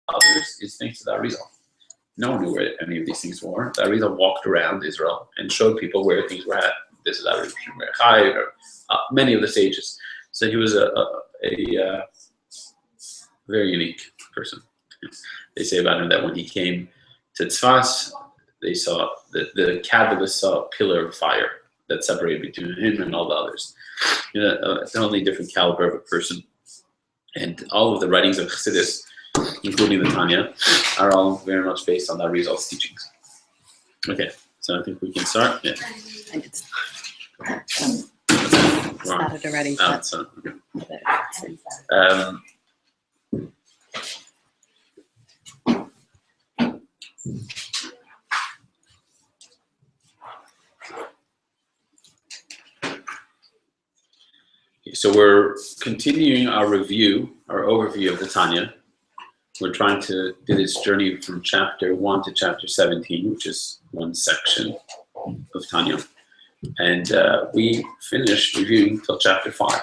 others is thanks to the Arizal. No one knew where any of these things were. The Arizal walked around Israel and showed people where things were at. This is Arizal, or many of the sages. So he was a very unique person. They say about him that when he came to Tzfas, they saw the Kabbalists saw a pillar of fire that separated between him and all the others. A totally different caliber of a person. And all of the writings of Chassidus, including the Tanya, are all very much based on that Arizal's teachings. Okay, so I think we can start. Yeah. I did started already. Oh, so, okay. So we're continuing our overview of the Tanya. We're trying to do this journey from chapter 1 to chapter 17, which is one section of Tanya. And we finished reviewing till chapter 5.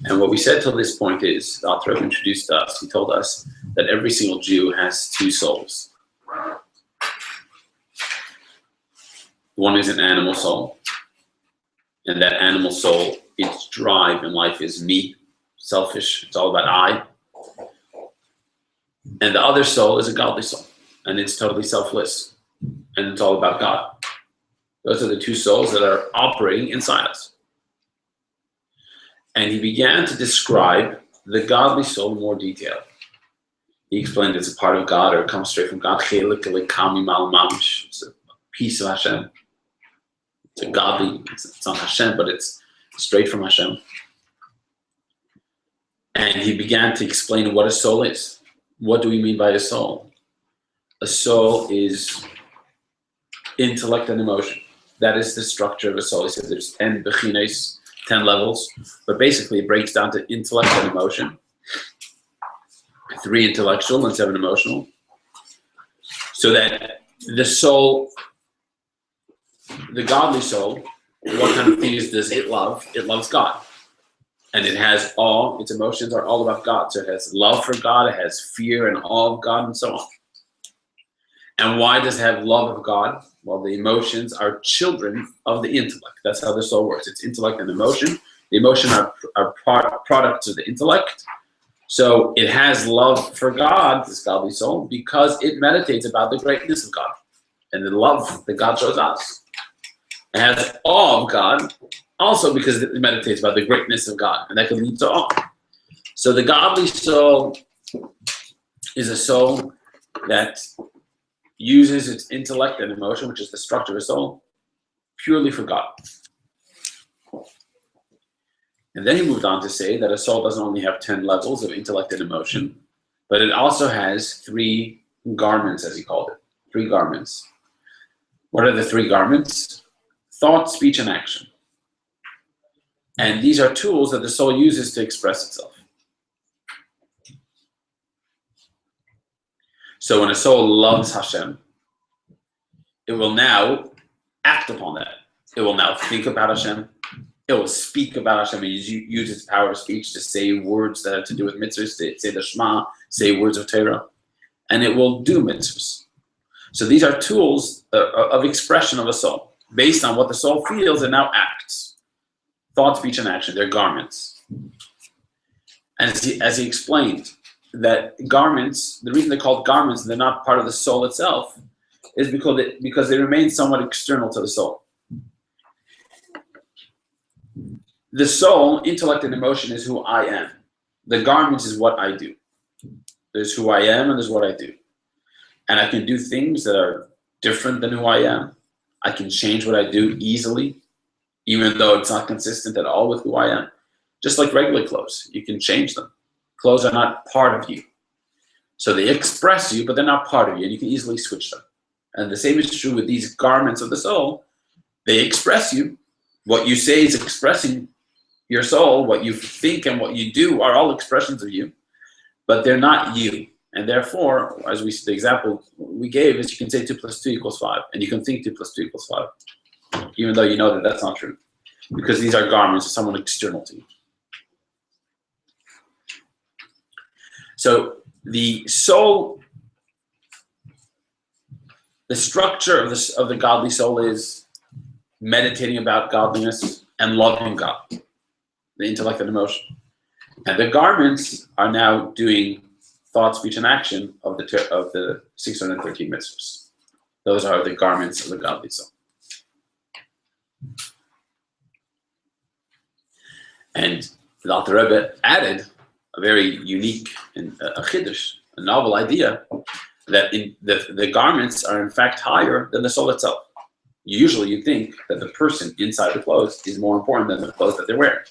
And what we said till this point is, the author introduced us, he told us that every single Jew has two souls. One is an animal soul, and that animal soul, its drive in life is me, selfish, it's all about I. And the other soul is a godly soul, and it's totally selfless, and it's all about God. Those are the two souls that are operating inside us. And he began to describe the godly soul in more detail. He explained it's a part of God, or it comes straight from God. It's a piece of Hashem. It's a godly, it's not Hashem, but it's straight from Hashem. And he began to explain what a soul is. What do we mean by a soul? A soul is intellect and emotion. That is the structure of a soul. He said there's 10 bechines, 10 levels, but basically it breaks down to intellect and emotion. 3 intellectual and 7 emotional. So that the soul, the godly soul, what kind of things does it love? It loves God. And it has all, its emotions are all about God. So it has love for God, it has fear and awe of God, and so on. And why does it have love of God? Well, the emotions are children of the intellect. That's how the soul works. It's intellect and emotion. The emotion are products of the intellect. So it has love for God, this godly soul, because it meditates about the greatness of God and the love that God shows us. It has awe of God, also because it meditates about the greatness of God, and that can lead to awe. So the godly soul is a soul that uses its intellect and emotion, which is the structure of a soul, purely for God. And then he moved on to say that a soul doesn't only have 10 levels of intellect and emotion, but it also has 3 garments, as he called it. 3 garments. What are the 3 garments? Thought, speech, and action. And these are tools that the soul uses to express itself. So when a soul loves Hashem, it will now act upon that. It will now think about Hashem. It will speak about Hashem and use its power of speech to say words that have to do with mitzvahs, to say the Shema, say words of Torah. And it will do mitzvahs. So these are tools of expression of a soul. Based on what the soul feels, it now acts. Thought, speech, and action, they're garments. And as he explained, that garments, the reason they're called garments, they're not part of the soul itself, is because they remain somewhat external to the soul. The soul, intellect, and emotion is who I am. The garments is what I do. There's who I am and there's what I do. And I can do things that are different than who I am. I can change what I do easily, even though it's not consistent at all with who I am. Just like regular clothes, you can change them. Clothes are not part of you. So they express you, but they're not part of you, and you can easily switch them. And the same is true with these garments of the soul. They express you. What you say is expressing your soul. What you think and what you do are all expressions of you, but they're not you. And therefore, as the example we gave is you can say 2 + 2 = 5, and you can think 2 + 2 = 5, even though you know that that's not true, because these are garments of someone external to you. So the soul, the structure of the godly soul is meditating about godliness and loving God, the intellect and emotion. And the garments are now doing thought, speech, and action of the 613 mitzvahs. Those are the garments of the godly soul. And the Alter Rebbe added a very unique and a chiddush, a novel idea, that the garments are in fact higher than the soul itself. Usually you think that the person inside the clothes is more important than the clothes that they're wearing.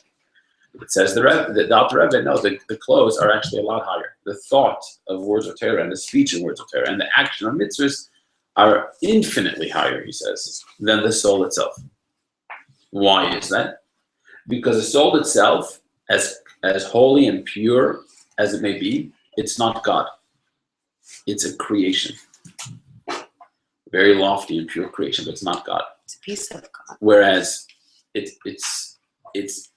It says the Alter Rebbe, no, the clothes are actually a lot higher. The thought of words of Torah and the speech in words of Torah and the action of mitzvahs are infinitely higher, he says, than the soul itself. Why is that? Because the soul itself, as holy and pure as it may be, it's not God. It's a creation. Very lofty and pure creation, but it's not God. It's a piece of God. Whereas it's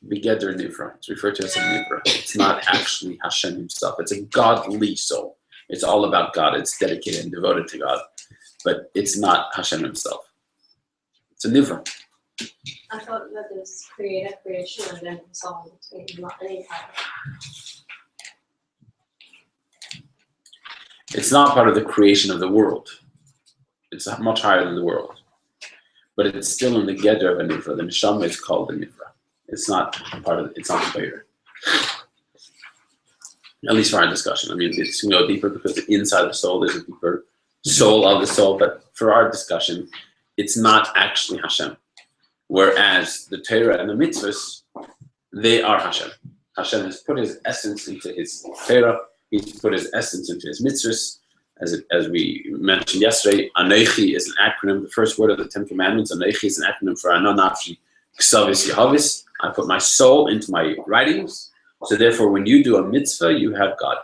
begeder nivra. It's referred to as a nivra. It's not actually Hashem himself. It's a godly soul. It's all about God. It's dedicated and devoted to God. But it's not Hashem himself. It's a nivra. I thought that there's creation and then soul between, not any kind. It's not part of the creation of the world. It's much higher than the world. But it's still in the gedder of a nivra. The neshama is called the nivra. It's not part of it's not greater. At least for our discussion. I mean, it's going to go deeper because inside the soul there's a deeper soul of the soul. But for our discussion, it's not actually Hashem. Whereas the Torah and the mitzvahs, they are Hashem. Hashem has put his essence into his Torah. He's put his essence into his mitzvahs. As we mentioned yesterday, Anochi is an acronym. The first word of the Ten Commandments, Anochi, is an acronym for Ano Nafshi Ksavis Yehavis. I put my soul into my writings. So therefore, when you do a mitzvah, you have God.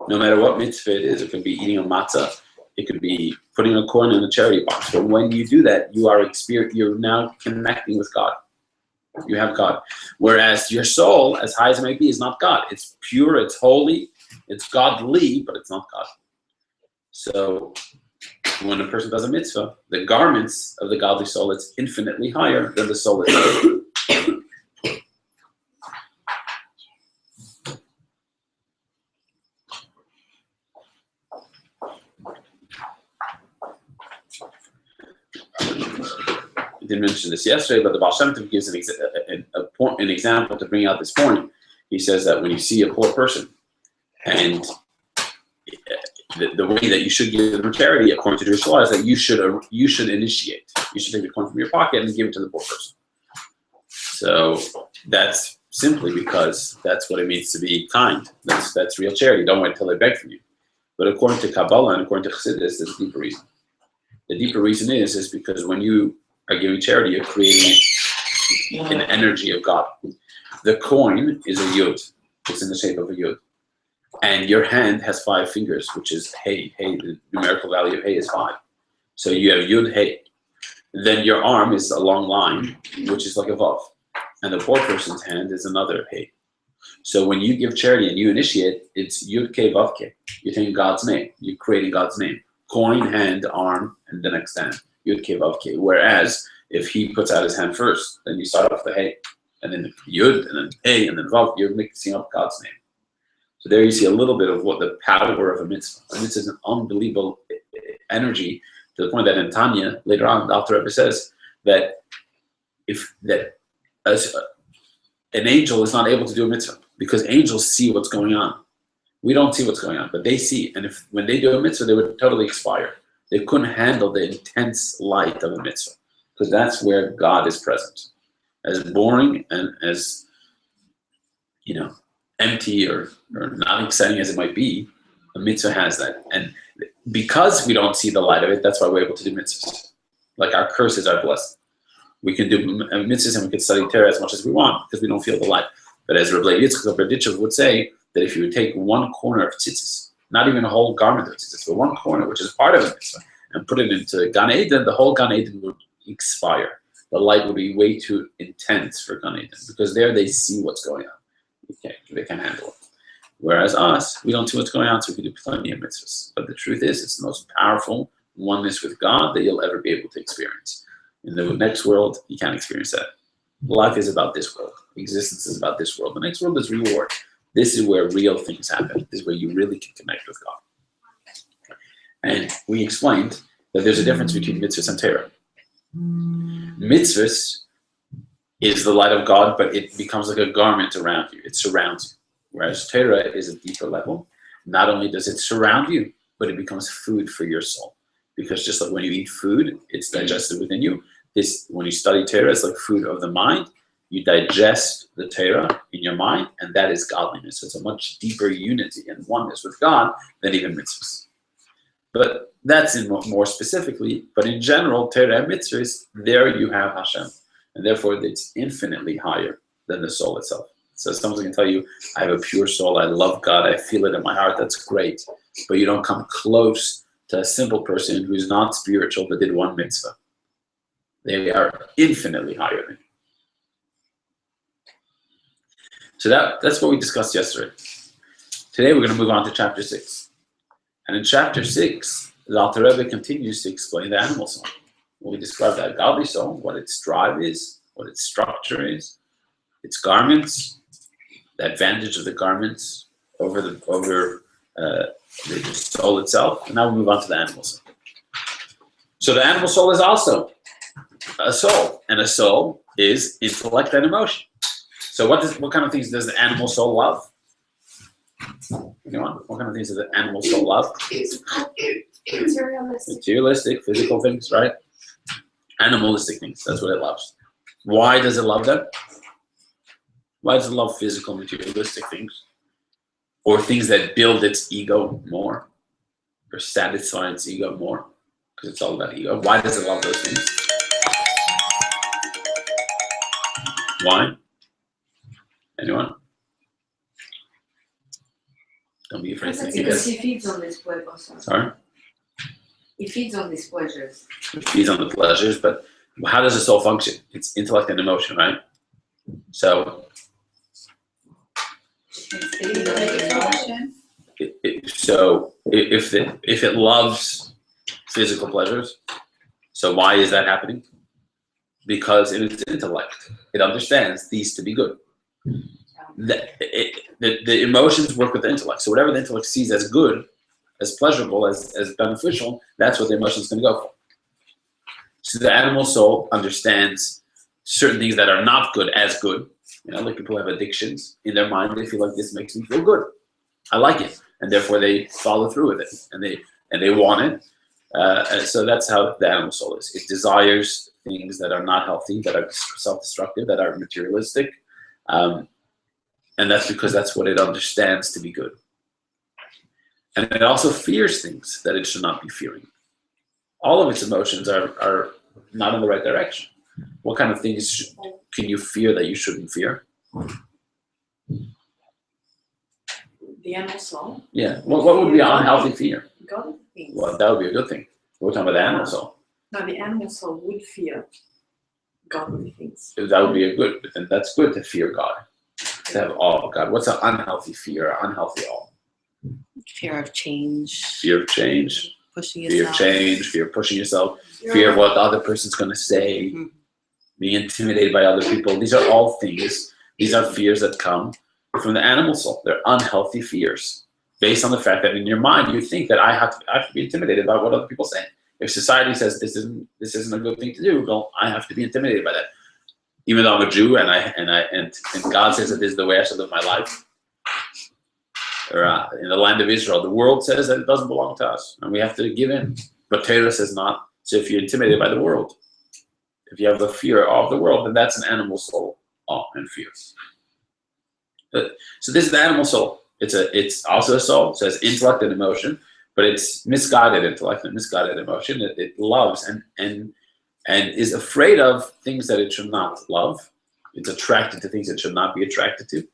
No matter what mitzvah it is, it could be eating a matzah, it could be putting a coin in a charity box. But when you do that, you're now connecting with God. You have God. Whereas your soul, as high as it may be, is not God. It's pure, it's holy, it's godly, but it's not God. So when a person does a mitzvah, the garments of the godly soul, it's infinitely higher than the soul itself. I didn't mention this yesterday, but the Baal Shem Tov gives an example to bring out this point. He says that when you see a poor person, and the way that you should give them charity, according to Jewish law, is that you should initiate. You should take the coin from your pocket and give it to the poor person. So that's simply because that's what it means to be kind. That's real charity. Don't wait until they beg from you. But according to Kabbalah and according to Chassidus, there's a deeper reason. The deeper reason is because when you are giving charity, you're creating an energy of God. The coin is a yud. It's in the shape of a yud. And your hand has 5 fingers, which is hey. The numerical value of hey is 5. So you have yud, hey. Then your arm is a long line, which is like a vav. And the poor person's hand is another hey. So when you give charity and you initiate, it's yud ke vav ke. You're taking God's name. You're creating God's name. Coin, hand, arm, and the next hand. Yud ke vav ke. Whereas if he puts out his hand first, then you start off the hey, and then yud, and then hey, and then vav. You're mixing up God's name. So there you see a little bit of what the power of a mitzvah. A mitzvah is an unbelievable energy, to the point that in Tanya, later on, the Alter Rebbe says that as an angel is not able to do a mitzvah, because angels see what's going on. We don't see what's going on, but they see. And when they do a mitzvah, they would totally expire. They couldn't handle the intense light of a mitzvah, because that's where God is present. As boring and as, empty or not exciting as it might be, a mitzvah has that. And because we don't see the light of it, that's why we're able to do mitzvahs. Like our curses are blessed. We can do mitzvahs and we can study Torah as much as we want because we don't feel the light. But as Rabbi Yitzchak would say, that if you would take one corner of tzitzis, not even a whole garment of tzitzis, but one corner, which is part of a mitzvah, and put it into Gan Eden, the whole Gan Eden would expire. The light would be way too intense for Gan Eden because there they see what's going on. They can't handle it. Whereas us, we don't see what's going on, so we can do plenty of mitzvahs. But the truth is, it's the most powerful oneness with God that you'll ever be able to experience. In the next world, you can't experience that. Life is about this world. Existence is about this world. The next world is reward. This is where real things happen. This is where you really can connect with God. And we explained that there's a difference between mitzvahs and Torah. Mitzvahs is the light of God, but it becomes like a garment around you. It surrounds you. Whereas Torah is a deeper level. Not only does it surround you, but it becomes food for your soul. Because just like when you eat food, it's digested within you. When you study Torah, it's like food of the mind. You digest the Torah in your mind, and that is godliness. It's a much deeper unity and oneness with God than even mitzvahs. But that's in more specifically. But in general, Torah and mitzvahs, there you have Hashem. And therefore, it's infinitely higher than the soul itself. So someone can tell you, I have a pure soul, I love God, I feel it in my heart, that's great. But you don't come close to a simple person who's not spiritual but did one mitzvah. They are infinitely higher than you. So that's what we discussed yesterday. Today we're going to move on to chapter 6. And in chapter 6, the Alter Rebbe continues to explain the animal soul. We described that godly soul, what its drive is, what its structure is, its garments, the advantage of the garments over the soul itself. And now we move on to the animal soul. So the animal soul is also a soul, and a soul is intellect and emotion. So what kind of things does the animal soul love? Anyone? What kind of things does the animal soul love? Materialistic, physical things, right? Animalistic things, that's what it loves. Why does it love them? Why does it love physical, materialistic things? Or things that build its ego more? Or satisfy its ego more? Because it's all about ego. Why does it love those things? Why? Anyone? Don't be afraid to think because he feeds on this pleasure. Sorry? He feeds on these pleasures. It feeds on the pleasures, but how does the soul function? It's intellect and emotion, right? So, if it loves physical pleasures, so why is that happening? Because in its intellect, it understands these to be good. The emotions work with the intellect. So whatever the intellect sees as good, as pleasurable, as beneficial, that's what the emotion is going to go for. So the animal soul understands certain things that are not good as good. You know, like people have addictions. In their mind, they feel like this makes me feel good. I like it. And therefore they follow through with it. And they want it. So that's how the animal soul is. It desires things that are not healthy, that are self-destructive, that are materialistic. And that's because that's what it understands to be good. And it also fears things that it should not be fearing. All of its emotions are not in the right direction. What kind of things can you fear that you shouldn't fear? The animal soul? Yeah. What would be an unhealthy fear? Godly things. Well, that would be a good thing. We're talking about the animal soul. No, the animal soul would fear godly things. That would be a good, but then that's good to fear God. To have awe of God. What's an unhealthy fear, unhealthy awe? Fear of change. Fear of change. Pushing Fear yourself. of change, fear of pushing yourself, fear of what the other person's going to say, being intimidated by other people. These are all things, these are fears that come from the animal soul. They're unhealthy fears based on the fact that in your mind you think that I have to be intimidated by what other people say. If society says this isn't a good thing to do, well, I have to be intimidated by that. Even though I'm a Jew and God says that this is the way I should live my life. Or in the land of Israel, the world says that it doesn't belong to us, and we have to give in. But Torah says not. So if you're intimidated by the world, if you have the fear of the world, then that's an animal soul, awe and fear. So this is the animal soul. It's also a soul. So it's intellect and emotion, but it's misguided intellect and misguided emotion. It loves and is afraid of things that it should not love. It's attracted to things it should not be attracted to.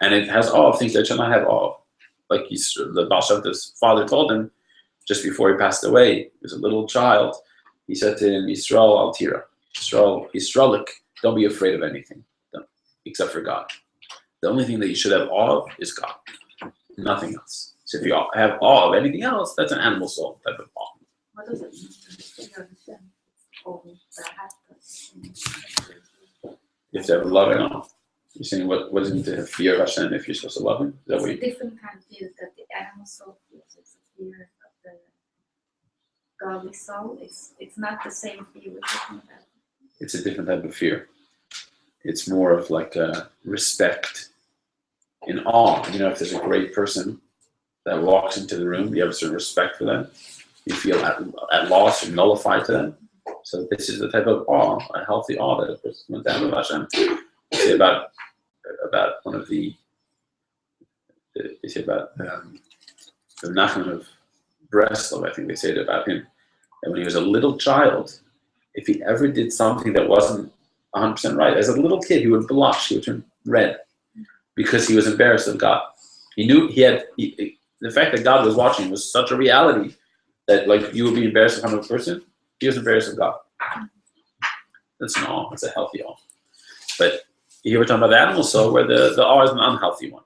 And it has awe of things that it should not have awe of. Like the Baal Shem Tov's father told him, just before he passed away, he was a little child, he said to him, Yisrael al tira, Yisraelik, don't be afraid of anything, except for God. The only thing that you should have awe of is God, nothing else. So if you have awe of anything else, that's an animal soul type of awe. What does it mean? I don't understand. Oh, that has You have to have love and awe. You're saying what does it mean to have fear of Hashem if you're supposed to love Him? Is that what you? Different kind of fear that the animal soul feels. It's a fear of the godly soul. It's not the same fear we're talking about. It's a different type of fear. It's more of like a respect and awe. You know, if there's a great person that walks into the room, you have a certain respect for them. You feel at loss or nullified to them. So this is the type of awe, a healthy awe that a person went down with Hashem. You say about one of the, you say about the Nachman of Breslov, I think they said about him, that when he was a little child, if he ever did something that wasn't 100% right, as a little kid, he would blush, he would turn red, because he was embarrassed of God. He knew the fact that God was watching was such a reality that, like, you would be embarrassed in front of a person. He was embarrassed of God. That's an awe. That's a healthy awe. But here we're talking about the animal soul, where the awe is an unhealthy one.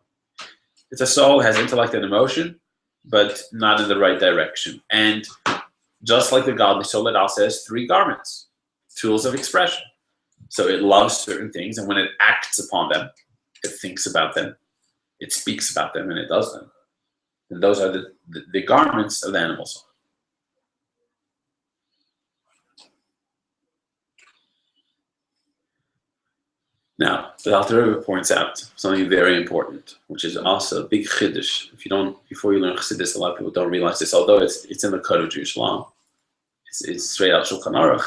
It's a soul, has intellect and emotion, but not in the right direction. And just like the godly soul, it also has three garments, tools of expression. So it loves certain things, and when it acts upon them, it thinks about them, it speaks about them, and it does them. And those are the garments of the animal soul. Now, the Alter Rebbe points out something very important, which is also a big chiddush. Before you learn chassidus, a lot of people don't realize this, although it's in the code of Jewish law. It's straight out Shulchan Aruch,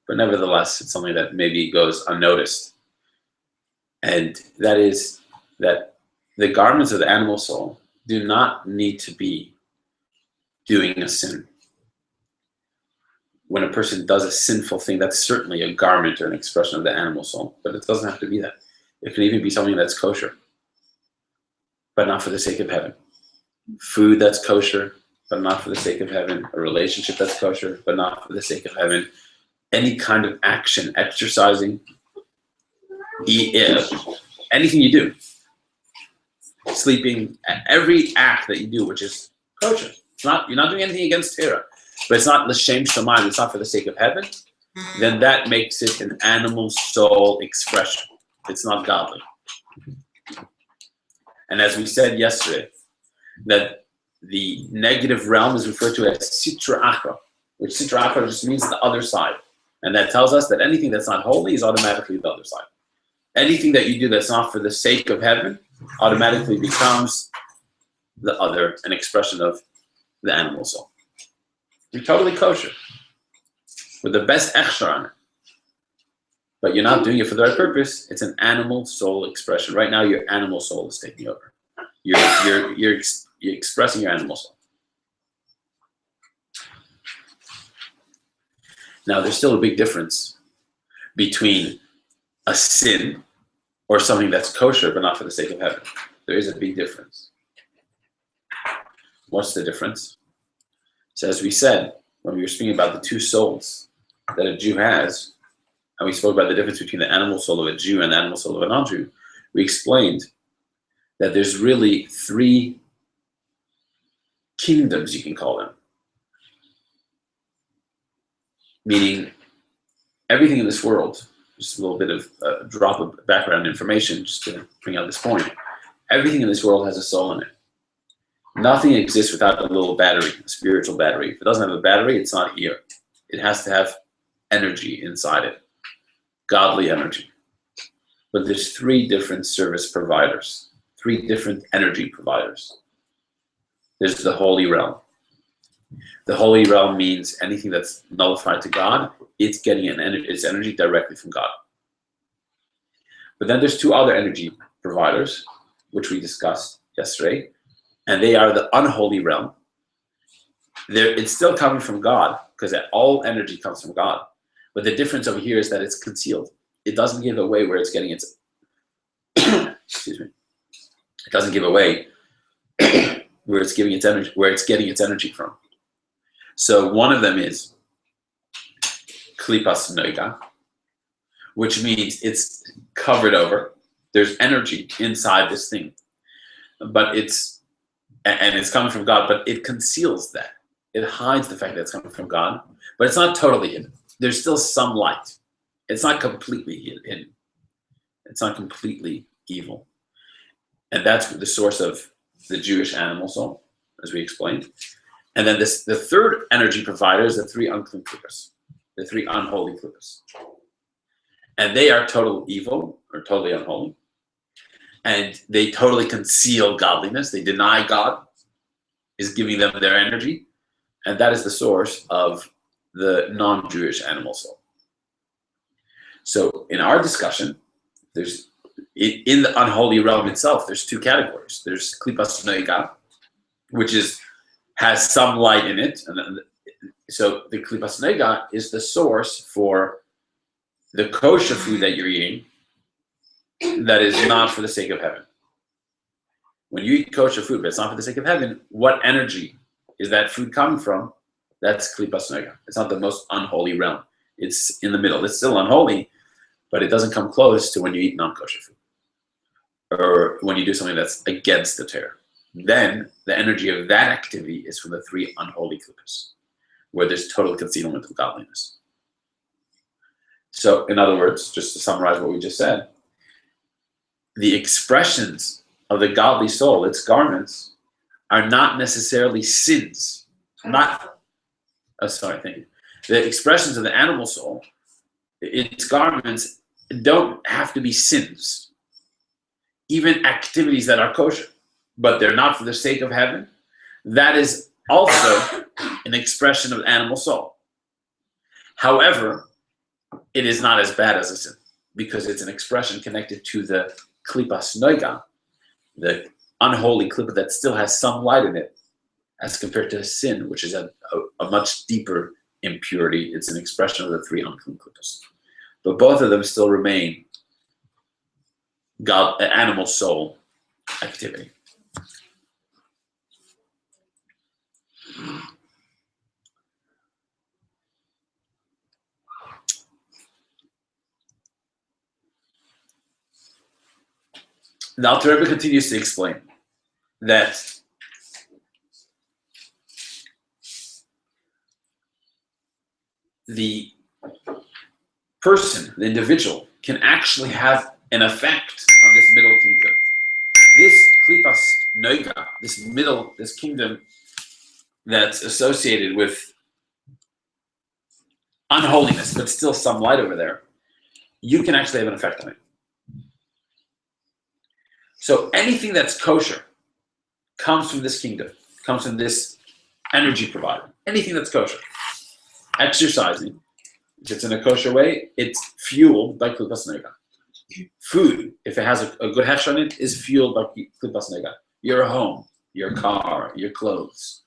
but nevertheless, it's something that maybe goes unnoticed. And that is that the garments of the animal soul do not need to be doing a sin. When a person does a sinful thing, that's certainly a garment or an expression of the animal soul, but it doesn't have to be that. It can even be something that's kosher, but not for the sake of heaven. Food that's kosher, but not for the sake of heaven. A relationship that's kosher, but not for the sake of heaven. Any kind of action, exercising, anything you do, sleeping, every act that you do, which is kosher. You're not doing anything against Torah, but it's not l'shem shamayim, it's not for the sake of heaven, then that makes it an animal soul expression. It's not godly. And as we said yesterday, that the negative realm is referred to as sitra achra, which sitra achra just means the other side. And that tells us that anything that's not holy is automatically the other side. Anything that you do that's not for the sake of heaven automatically becomes the other, an expression of the animal soul. You're totally kosher, with the best extra on it, but you're not doing it for the right purpose. It's an animal soul expression. Right now, your animal soul is taking over. You're expressing your animal soul. Now, there's still a big difference between a sin or something that's kosher but not for the sake of heaven. There is a big difference. What's the difference? So as we said, when we were speaking about the two souls that a Jew has, and we spoke about the difference between the animal soul of a Jew and the animal soul of a non-Jew, we explained that there's really three kingdoms, you can call them. Meaning, everything in this world, just a little bit of a drop of background information just to bring out this point. Everything in this world has a soul in it. Nothing exists without a little battery, a spiritual battery. If it doesn't have a battery, it's not here. It has to have energy inside it, godly energy. But there's three different service providers, three different energy providers. There's the holy realm. The holy realm means anything that's nullified to God, it's getting its energy directly from God. But then there's two other energy providers, which we discussed yesterday, and they are the unholy realm. It's still coming from God, because all energy comes from God. But the difference over here is that it's concealed. It doesn't give away where it's getting its excuse me. It doesn't give away where it's getting its energy from. So one of them is klipas noiga, which means it's covered over. There's energy inside this thing, but it's coming from God, but it conceals that. It hides the fact that it's coming from God, but it's not totally hidden. There's still some light. It's not completely hidden. It's not completely evil. And that's the source of the Jewish animal soul, as we explained. And then the third energy provider is the three unclean klippas, the three unholy klippas. And they are total evil, or totally unholy. And they totally conceal godliness. They deny God is giving them their energy. And that is the source of the non-Jewish animal soul. So in our discussion, there's in the unholy realm itself, there's two categories. There's klipas noiga, which has some light in it. And so the klipas noiga is the source for the kosher food that you're eating that is not for the sake of heaven. When you eat kosher food, but it's not for the sake of heaven, what energy is that food coming from? That's klipas noiga. It's not the most unholy realm. It's in the middle. It's still unholy, but it doesn't come close to when you eat non-kosher food or when you do something that's against the Torah. Then the energy of that activity is from the three unholy klippas, where there's total concealment of godliness. So, in other words, just to summarize what we just said, the expressions of the godly soul, its garments, are not necessarily sins. Thank you. The expressions of the animal soul, its garments, don't have to be sins. Even activities that are kosher, but they're not for the sake of heaven, that is also an expression of animal soul. However, it is not as bad as a sin, because it's an expression connected to the klipas noiga, the unholy klippa that still has some light in it, as compared to a sin, which is a much deeper impurity. It's an expression of the three unclean klippas. But both of them still remain God, animal soul activity. The Alter Rebbe continues to explain that the person, the individual, can actually have an effect on this middle kingdom. This klipas noiga, this kingdom that's associated with unholiness, but still some light over there, you can actually have an effect on it. So anything that's kosher comes from this kingdom, comes from this energy provider. Anything that's kosher. Exercising, if it's in a kosher way, it's fueled by klipas noiga. Food, if it has a good hefsh on it, is fueled by klipas noiga. Your home, your car, your clothes.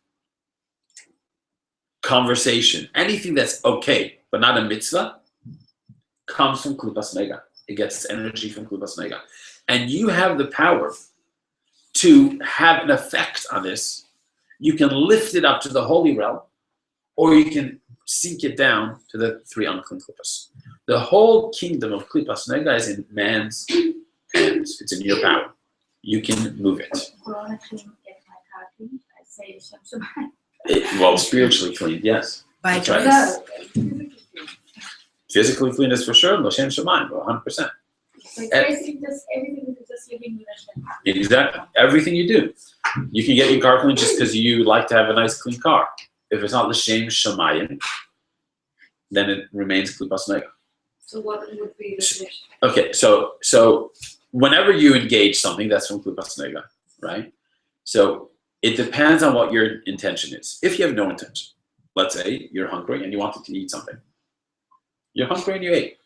Conversation, anything that's okay, but not a mitzvah, comes from klipas noiga. It gets its energy from klipas noiga. And you have the power to have an effect on this. You can lift it up to the holy realm, or you can sink it down to the three unclean klippas. The whole kingdom of klipas noiga is in man's hands. It's in your power. You can move it. Well, spiritually clean, yes. By That's choice. right. Physically clean is for sure. L'shem shamayim, 100%. So it's basically just everything is just living with Hashem. Exactly. Everything you do. You can get your car clean just because you like to have a nice clean car. If it's not l'shem shamayim, then it remains klipas noiga. So what would be the solution? Okay, so whenever you engage something, that's from klipas noiga, right? So it depends on what your intention is. If you have no intention, let's say you're hungry and you wanted to eat something. You're hungry and you ate,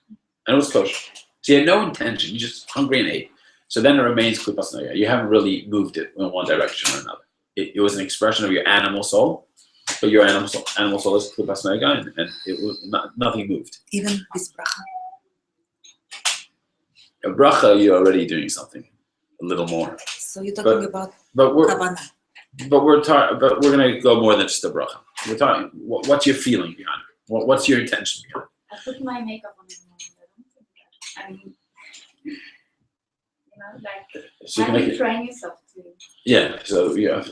and it was kosher. So you had no intention, you just hungry and ate. So then it remains klipas noiga. You haven't really moved it in one direction or another. It was an expression of your animal soul, but your animal soul is klipas noiga, and it was nothing moved. Even this bracha. A bracha, you're already doing something a little more. So you're talking about But we're kavanah. but we're gonna go more than just a bracha. We're talking. What's your feeling behind it? What's your intention behind it? I put my makeup on in the morning. I don't think that. I mean, like So you how can do make you it. train yourself to? Yeah. So you have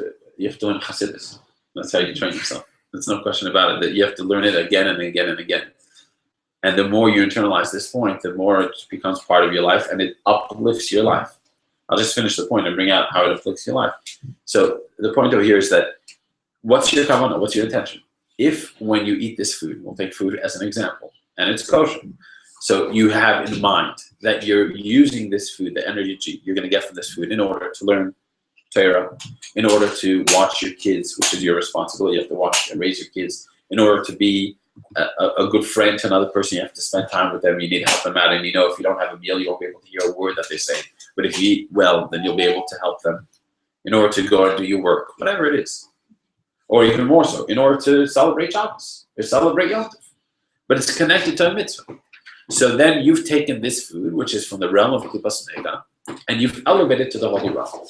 to learn Hasidus. That's how you train yourself. There's no question about it. That you have to learn it again and again and again. And the more you internalize this point, the more it becomes part of your life, and it uplifts your life. I'll just finish the point and bring out how it afflicts your life. So the point over here is that what's your kavanah? What's your intention? If when you eat this food, we'll take food as an example, and it's kosher. So you have in mind that you're using this food, the energy you're going to get from this food, in order to learn Torah, in order to watch your kids, which is your responsibility. You have to watch and raise your kids. In order to be a good friend to another person, you have to spend time with them. You need to help them out, and if you don't have a meal, you won't be able to hear a word that they say. But if you eat well, then you'll be able to help them in order to go and do your work, whatever it is. Or even more so, in order to celebrate Shabbos or celebrate Yom Tov. But it's connected to a mitzvah. So then you've taken this food, which is from the realm of Klipas Nega, and you've elevated it to the holy realm.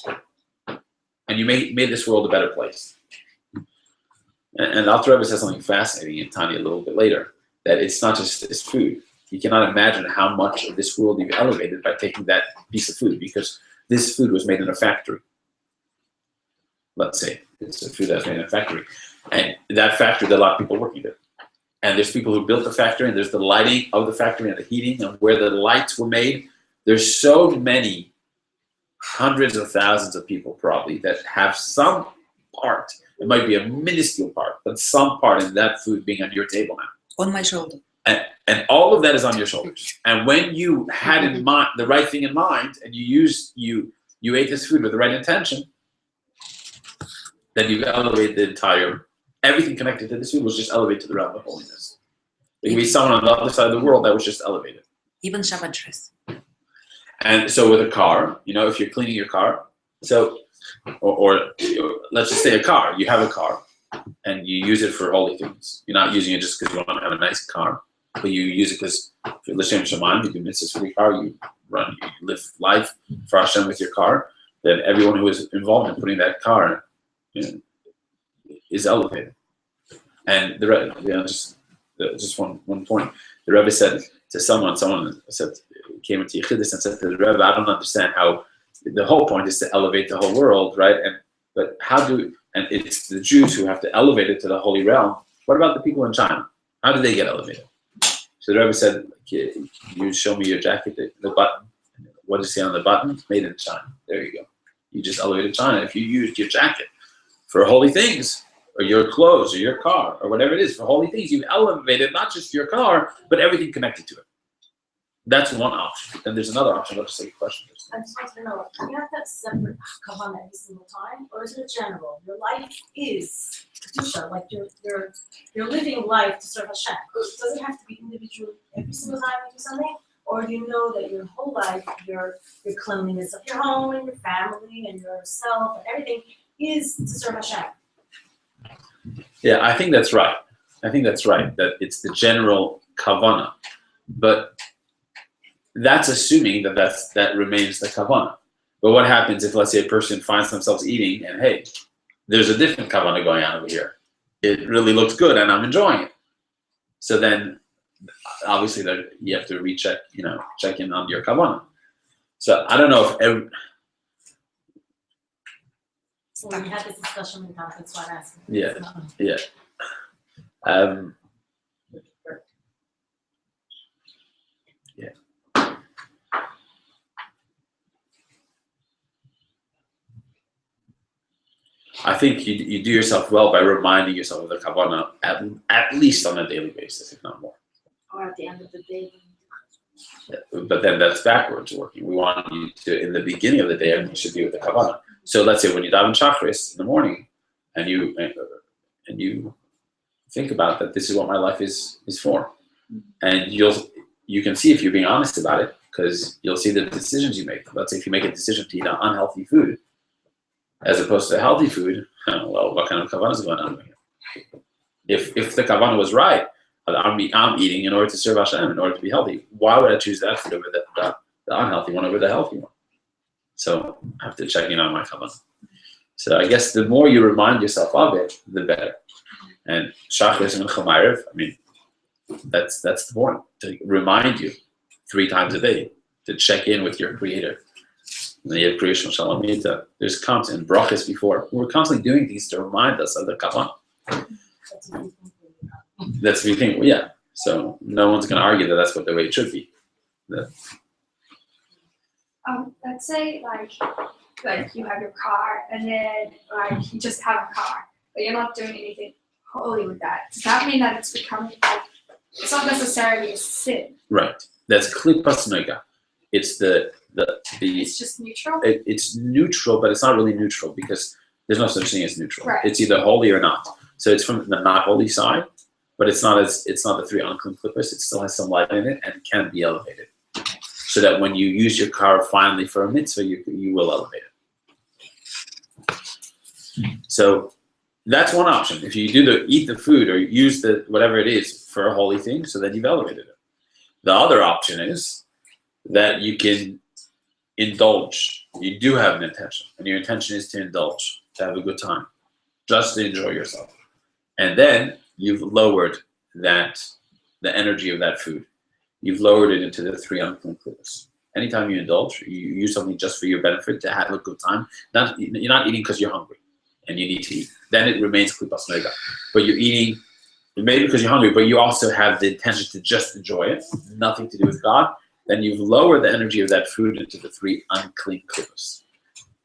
And you made this world a better place. And Alter Rebbe says something fascinating in Tanya a little bit later, that it's not just this food. You cannot imagine how much of this world you've elevated by taking that piece of food, because this food was made in a factory. Let's say it's a food that's made in a factory. And that factory, there are a lot of people working there. And there's people who built the factory, and there's the lighting of the factory and the heating and where the lights were made. There's so many hundreds of thousands of people probably that have some part. It might be a minuscule part, but some part in that food being on your table now. On my shoulder. And all of that is on your shoulders. And when you had in mind the right thing in mind, and you ate this food with the right intention, then you've elevated the entire, everything connected to this food was just elevated to the realm of holiness. There can be someone on the other side of the world that was just elevated. Even Shabbat dress. And so with a car, if you're cleaning your car, so or let's just say a car, you have a car and you use it for holy things. You're not using it just because you want to have a nice car, but you use it because if you're L'Shem Shamayim, you do mitzvahs for your car, you live life for Hashem with your car, then everyone who is involved in putting that car is elevated. And the Rebbe, just one point. The Rebbe said to someone said, came into Yechidus and said to the Rebbe, I don't understand how the whole point is to elevate the whole world, right? But and it's the Jews who have to elevate it to the holy realm. What about the people in China? How do they get elevated? So the Rebbe said, you show me your jacket, the button. What does it say on the button? Made in China. There you go. You just elevated China. If you used your jacket for holy things, or your clothes, or your car, or whatever it is, for holy things, you've elevated not just your car, but everything connected to it. That's one option. Then there's another option. Let's just take a question. I just want to know, do you have that separate kavanah every single time, or is it general? Your life is kedusha, like you're living life to serve Hashem. Does it have to be individual every single time you do something, or do you know that your whole life, your cleanliness of your home and your family and yourself and everything is to serve Hashem? Yeah, I think that's right. That it's the general kavanah, but that's assuming that remains the kavanah. But what happens if, let's say, a person finds themselves eating and, hey, there's a different kavanah going on over here. It really looks good and I'm enjoying it. So then, obviously, you have to recheck, check in on your kavanah. So I don't know if So we had this discussion in conference, so I'm asking. Yeah. I think you do yourself well by reminding yourself of the kavanah at least on a daily basis, if not more. Or at the end of the day. But then that's backwards working. We want you to, in the beginning of the day, everything should be with the kavanah. So let's say when you daven Shachris in the morning, and you think about that, this is what my life is for, and you can see if you're being honest about it, because you'll see the decisions you make. Let's say if you make a decision to eat unhealthy food as opposed to healthy food, well, what kind of kavanah is going on here? If the kavanah was right, I'm eating in order to serve Hashem, in order to be healthy. Why would I choose that food over the unhealthy one over the healthy one? So I have to check in on my kavanah. So I guess the more you remind yourself of it, the better. And Shachris and Chamarev, that's the point, to remind you 3 times a day to check in with your Creator. And then you have Kriya Shalom Mita. There's constant brachas before. We're constantly doing these to remind us of the kavanah. That's what we think. Yeah. So no one's going to argue that that's what the way it should be. Let's say like you have your car and then like you just have a car, but you're not doing anything holy with that. Does that mean that it's becoming like, it's not necessarily a sin? Right. That's klipas noga. It's the It's just neutral. it's neutral, but it's not really neutral because there's no such thing as neutral. Right. It's either holy or not. So it's from the not holy side, but it's not the three unclean klipas. It still has some light in it and can be elevated. So that when you use your car finally for a mitzvah, you will elevate it. So that's one option. If you eat the food or use the whatever it is for a holy thing, so then you've elevated it. The other option is that you can indulge. You do have an intention, and your intention is to indulge, to have a good time, just to enjoy yourself. And then you've lowered the energy of that food. You've lowered it into the three unclean klipas. Anytime you indulge, you use something just for your benefit, to have a good time. You're not eating because you're hungry and you need to eat. Then it remains klipas noga. But you're eating maybe because you're hungry, but you also have the intention to just enjoy it, nothing to do with God. Then you've lowered the energy of that food into the three unclean klipas.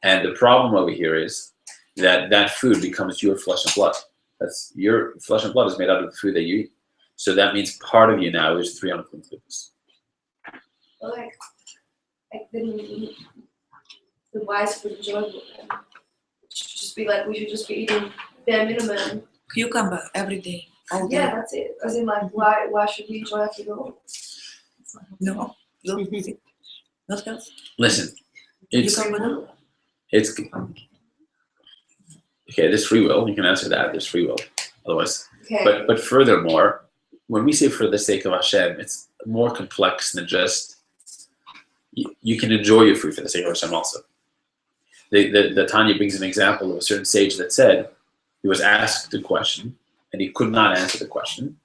And the problem over here is that food becomes your flesh and blood. That's your flesh and blood is made out of the food that you eat. So that means part of you now is three unclean klipas. Well, like the wise food enjoyable. It should just be like we should just be eating bare minimum. Cucumber every day, all day. Yeah, that's it. As in like why should we enjoy it at all? No, not healthy. Listen, Cucumber. it's okay. There's free will. You can answer that. There's free will. Otherwise, Okay. but furthermore, when we say for the sake of Hashem, it's more complex than just you can enjoy your food for the sake of Hashem also. The Tanya brings an example of a certain sage that said he was asked a question and he could not answer the question,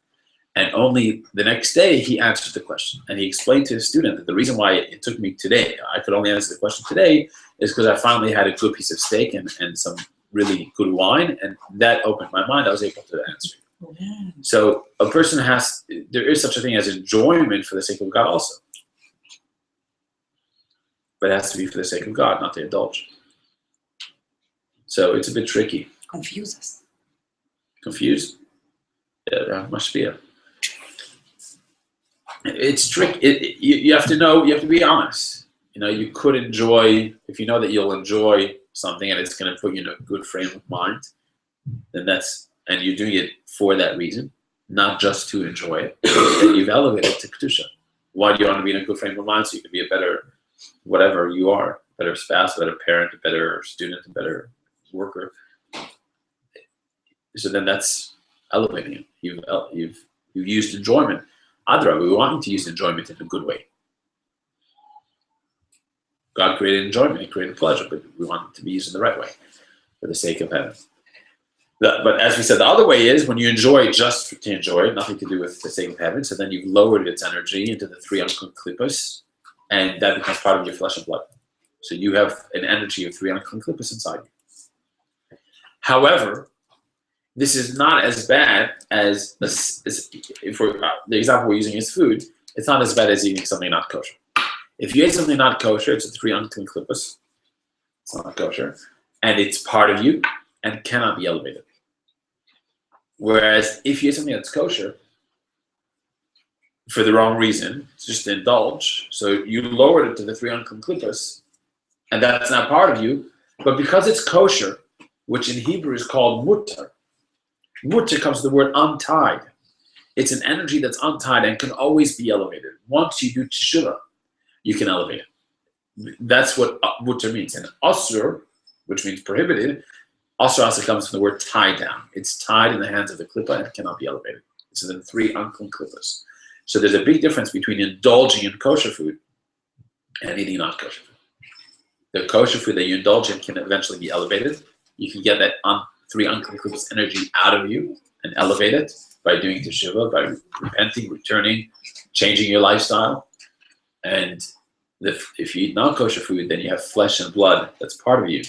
and only the next day he answered the question, and he explained to his student that the reason why it took me today, I could only answer the question today, is because I finally had a good piece of steak and some really good wine, and that opened my mind. I was able to answer. So a person there is such a thing as enjoyment for the sake of God also. But it has to be for the sake of God, not to indulge. So it's a bit tricky. Confuse us. Confused? Yeah, must be. It's tricky. You have to know, you have to be honest. You could enjoy, if you know that you'll enjoy something and it's going to put you in a good frame of mind, then and you're doing it for that reason, not just to enjoy it, then you've elevated to Kedusha. Why do you want to be in a good frame of mind? So you can be a better, whatever you are, better spouse, better parent, a better student, a better worker. So then that's elevating you. You've used enjoyment. Adra, we want you to use enjoyment in a good way. God created enjoyment, He created pleasure, but we want it to be used in the right way for the sake of heaven. But as we said, the other way is when you enjoy just to enjoy, nothing to do with the sake of heaven, so then you've lowered its energy into the three unclean klipas, and that becomes part of your flesh and blood. So you have an energy of three unclean klipas inside you. However, this is not as bad as if the example we're using is food. It's not as bad as eating something not kosher. If you ate something not kosher, it's a three unclean klipas. It's not kosher, and it's part of you and cannot be elevated. Whereas if you ate something that's kosher for the wrong reason, it's just to indulge, so you lowered it to the three unclean klipas, and that's not part of you, but because it's kosher, which in Hebrew is called mutter. Mutter comes from the word untied. It's an energy that's untied and can always be elevated. Once you do teshuvah, you can elevate it. That's what mutter means. And asur, which means prohibited, asur also comes from the word tied down. It's tied in the hands of the klippa and cannot be elevated. This is in three unclean klippas. So there's a big difference between indulging in kosher food and eating not kosher food. The kosher food that you indulge in can eventually be elevated. You can get that three unclean klippas energy out of you and elevate it by doing teshuvah, by repenting, returning, changing your lifestyle. And If you eat non-kosher food, then you have flesh and blood that's part of you,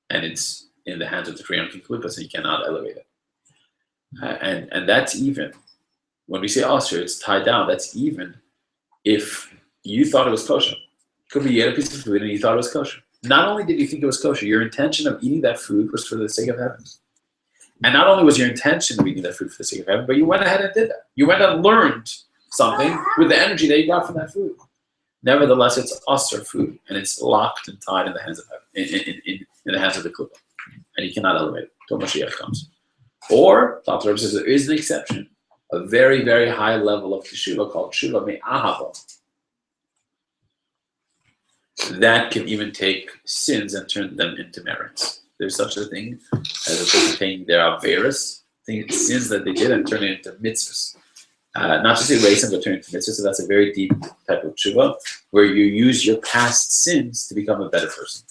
and it's in the hands of the three unclean klipas, and you cannot elevate it. And that's even when we say osir, it's tied down. That's even if you thought it was kosher. Could be you had a piece of food and you thought it was kosher. Not only did you think it was kosher, your intention of eating that food was for the sake of heaven. And not only was your intention of eating that food for the sake of heaven, but you went ahead and did that. You went and learned something with the energy that you got from that food. Nevertheless, it's osir food, and it's locked and tied in the hands of heaven, in the hands of the klipa, and you cannot elevate it until Mashiach comes. Or, Dr. Rebbe says there is an exception, a very, very high level of teshuva called teshuva me'ahava. That can even take sins and turn them into merits. There's such a thing as a person taking their averos, sins that they did, and turn it into mitzvahs. Not just erase them, but turn it into mitzvahs. So that's a very deep type of teshuva, where you use your past sins to become a better person.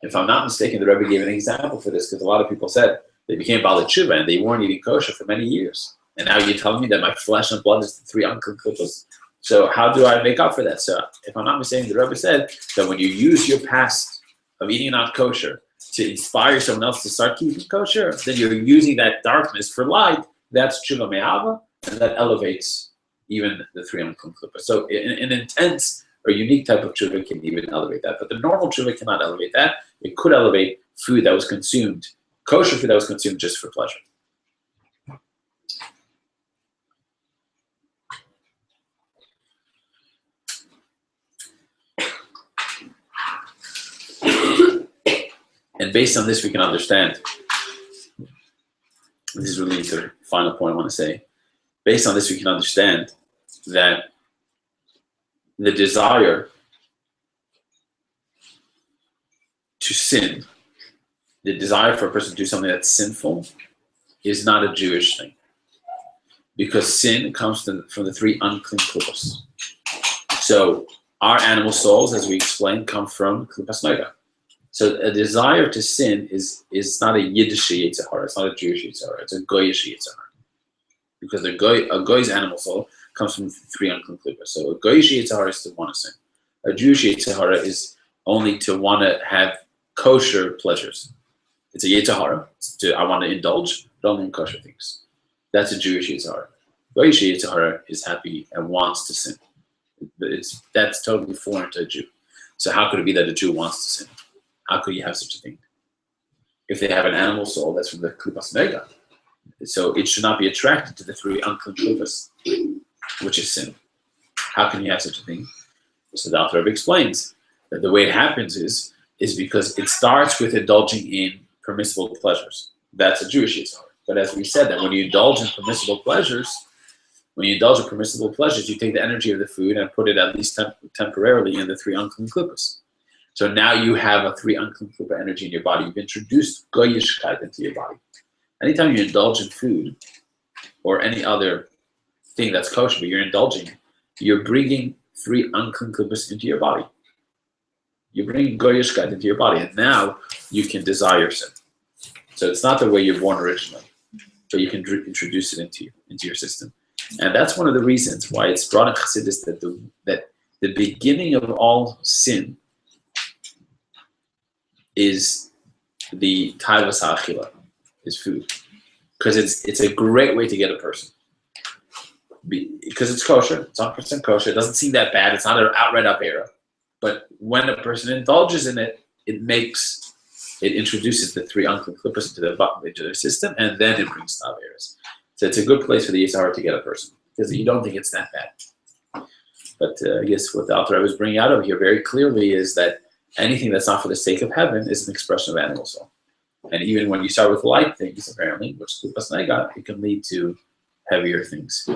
If I'm not mistaken, the Rebbe gave an example for this, because a lot of people said they became Baalei Teshuva and they weren't eating kosher for many years. And now you're telling me that my flesh and blood is the three unclean klipas. So how do I make up for that? So if I'm not mistaken, the Rebbe said that when you use your past of eating not kosher to inspire someone else to start keeping kosher, then you're using that darkness for light. That's teshuva me'ahava, and that elevates even the three unclean klipas. So an intense or unique type of teshuva can even elevate that. But the normal teshuva cannot elevate that. It could elevate food that was consumed, kosher food that was consumed just for pleasure. And based on this, we can understand. This is really the final point I want to say. Based on this, we can understand that the desire to sin, the desire for a person to do something that's sinful, is not a Jewish thing. Because sin comes from the three unclean klipas. So our animal souls, as we explained, come from klipas noga. So a desire to sin is not a Yiddish Yetzer Hara, it's not a Jewish Yetzer Hara, it's a Goyish Yetzer Hara. Because a Goy's animal soul comes from three unclean klipas. So a Goyish Yetzer Hara is to want to sin. A Jewish Yetzer Hara is only to want to have kosher pleasures. It's a Yetzer Hara, I want to indulge, but only in kosher things. That's a Jewish Yetzer Hara. Goyish Yetzer Hara is happy and wants to sin. That's totally foreign to a Jew. So how could it be that a Jew wants to sin? How could you have such a thing? If they have an animal soul, that's from the klipas noga. So it should not be attracted to the three unclean klipas, which is sin. How can you have such a thing? So the Alter Rebbe explains that the way it happens is because it starts with indulging in permissible pleasures. That's a Jewish Yetzer Hara. But as we said, that when you indulge in permissible pleasures, you take the energy of the food and put it at least temporarily in the three unclean klipas. So now you have a three unclean klipa energy in your body. You've introduced goyishkeit into your body. Anytime you indulge in food or any other thing that's kosher, but you're indulging, you're bringing three unclean klipas into your body. You're bringing goyishkeit into your body, and now you can desire sin. So it's not the way you're born originally, but you can introduce it into your system. And that's one of the reasons why it's brought in Chassidus that the beginning of all sin is the taivas ha'achila, is food, because it's a great way to get a person. Because it's kosher, it's 100% kosher. It doesn't seem that bad. It's not an outright avera, but when a person indulges in it, it introduces the three unclean klipas into their system, and then it brings the averas. So it's a good place for the Yetzer Hara to get a person, because you don't think it's that bad. But I guess what the Alter Rebbe is bringing out of here very clearly is that anything that's not for the sake of heaven is an expression of animal soul. And even when you start with light things, apparently, which klipas noga, it can lead to heavier things.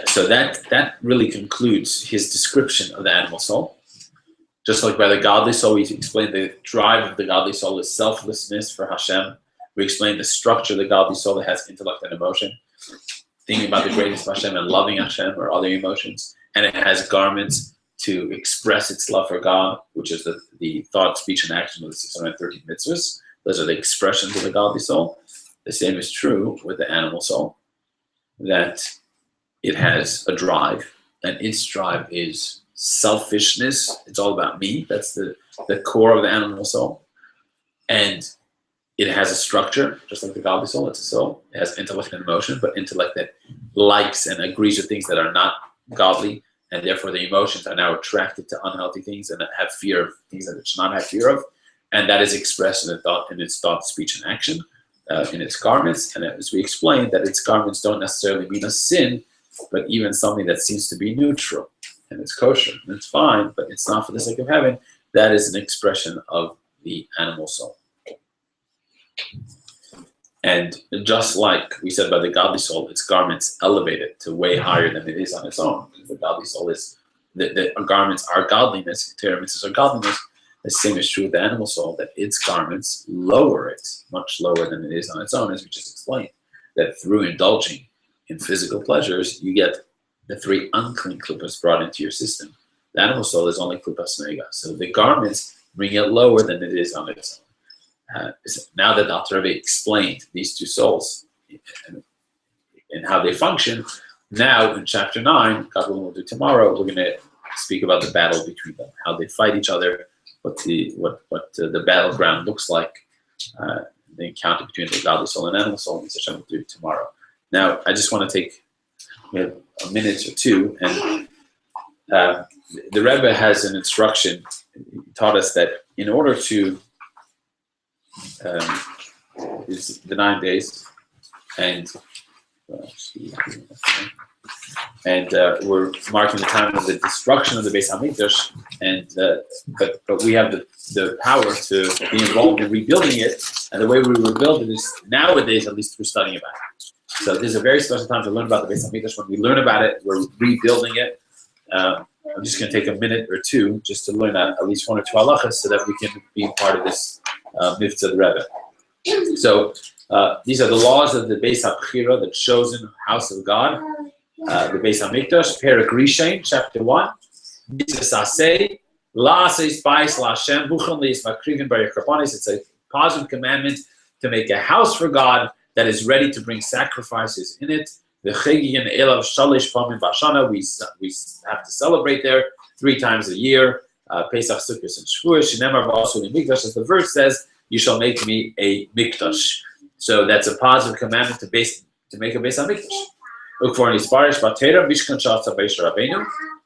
So that really concludes his description of the animal soul. Just like by the godly soul, we explained the drive of the godly soul is selflessness for Hashem. We explained the structure of the godly soul that has intellect and emotion, thinking about the greatness of Hashem and loving Hashem or other emotions. And it has garments to express its love for God, which is the thought, speech, and action of the 613 mitzvahs. Those are the expressions of the godly soul. The same is true with the animal soul, that it has a drive, and its drive is selfishness. It's all about me. That's the core of the animal soul. And it has a structure, just like the godly soul. It's a soul. It has intellect and emotion, but intellect that likes and agrees with things that are not godly, and therefore the emotions are now attracted to unhealthy things and have fear of things that it should not have fear of. And that is expressed in its thought, speech, and action, in its garments. And as we explained, that its garments don't necessarily mean a sin, but even something that seems to be neutral, and it's kosher, and it's fine, but it's not for the sake of heaven. That is an expression of the animal soul. And just like we said about the godly soul, its garments elevate it to way higher than it is on its own. The godly soul is, the garments are godliness, Torah mitzvahs are godliness. The same is true with the animal soul, that its garments lower it much lower than it is on its own, as we just explained. That through indulging in physical pleasures, you get the three unclean klippas brought into your system. The animal soul is only klippas nega. So the garments bring it lower than it is on its own. Now that Dr. Rebbe explained these two souls and how they function, now in chapter 9, God willing we'll do tomorrow, we're going to speak about the battle between them, how they fight each other, what the battleground looks like, the encounter between the godly soul and animal soul, which we'll do tomorrow. Now, I just want to take a minute or two, and the Rebbe has an instruction. He taught us that in order to is the 9 days, and we're marking the time of the destruction of the Beis Hamikdash, and but we have the power to be involved in rebuilding it, and the way we rebuild it is nowadays, at least, through studying about it. So this is a very special time to learn about the Beis Hamikdash. When we learn about it, we're rebuilding it. I'm just going to take a minute or two just to learn at least one or two halachas so that we can be part of this mitzvah of the Rebbe. So these are the laws of the Beis HaBchira, the chosen house of God, the Beis HaMikdash, Perek Rishon, chapter 1. It's a positive commandment to make a house for God that is ready to bring sacrifices in it. We have to celebrate there 3 times a year. Pesach, Sukkot, and Shavuos. As the verse says, you shall make me a mikdash. So that's a positive commandment to make a Beis HaMikdash.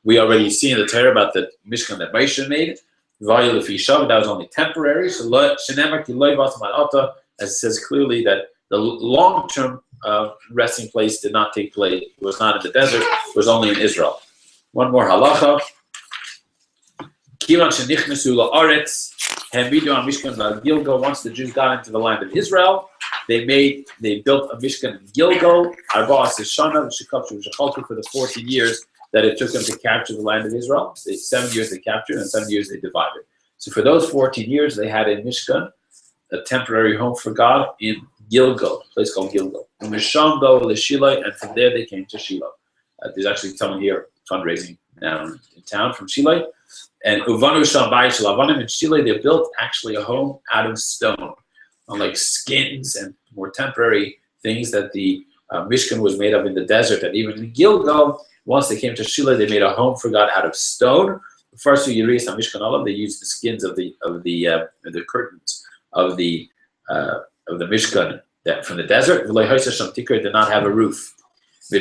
We already see in the Torah about the Mishkan that Moshe made. That was only temporary. As it says clearly that the long-term resting place did not take place. It was not in the desert. It was only in Israel. One more halacha. Once the Jews got into the land of Israel, they built a Mishkan in Gilgal, for the 14 years that it took them to capture the land of Israel. 7 years they captured, and 7 years they divided. So for those 14 years, they had a Mishkan, a temporary home for God in Gilgal, a place called Gilgal. And from there they came to Shiloh. There's actually someone here fundraising down in town from Shiloh. And Uvanu Shambai Shalavanim in Shiloh, they built actually a home out of stone, unlike skins and more temporary things that the Mishkan was made of in the desert. And even in Gilgal, once they came to Shiloh, they made a home for God out of stone. The first few years on Mishkan Olam, they used the skins of the curtains of the Mishkan that from the desert. Did not have a roof. The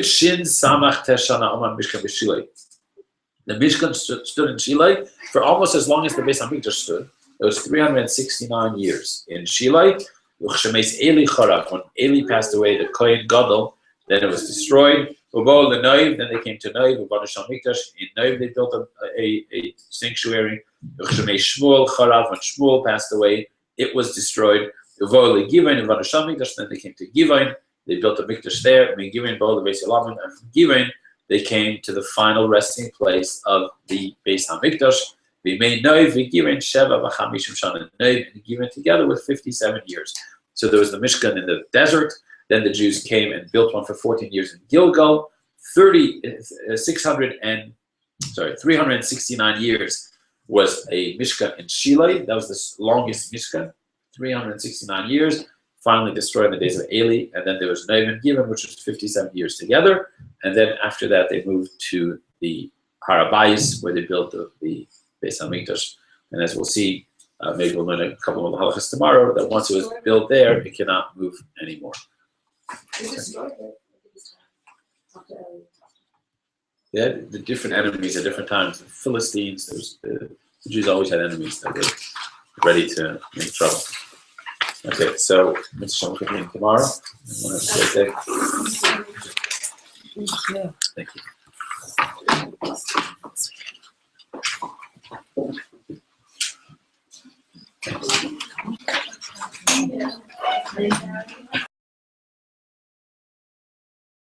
Mishkan stood in Shiloh for almost as long as the Beis Hamikdash stood. It was 369 years in Shiloh. When Eli passed away, the Kohen Gadol, then it was destroyed. Then they came to Noiv. In Noiv, they built a sanctuary. When Shmuel passed away, it was destroyed. Then they came to Givain. They built a mikdash there. And from Givain, they came to the final resting place of the Beis HaMikdash. We made Noiv, Givain, Sheva, V'chamishim Shana. Noiv and Givain together with 57 years. So there was the Mishkan in the desert. Then the Jews came and built one for 14 years in Gilgal. 369 years was a Mishkan in Shiloh. That was the longest Mishkan. 369 years. finally destroyed in the days of Eli, and then there was Noam and Gimel, which was 57 years together, and then after that they moved to the Har HaBayis, where they built the Beis HaMikdash. And as we'll see, maybe we'll learn a couple of halachas tomorrow, that once it was built there, it cannot move anymore. They destroyed it at this time. After Eli. They had the different enemies at different times. The Philistines, the Jews always had enemies that were ready to make trouble. Okay, so Mitzvah will continue tomorrow. Have a great day. Yeah. Thank you. Yeah.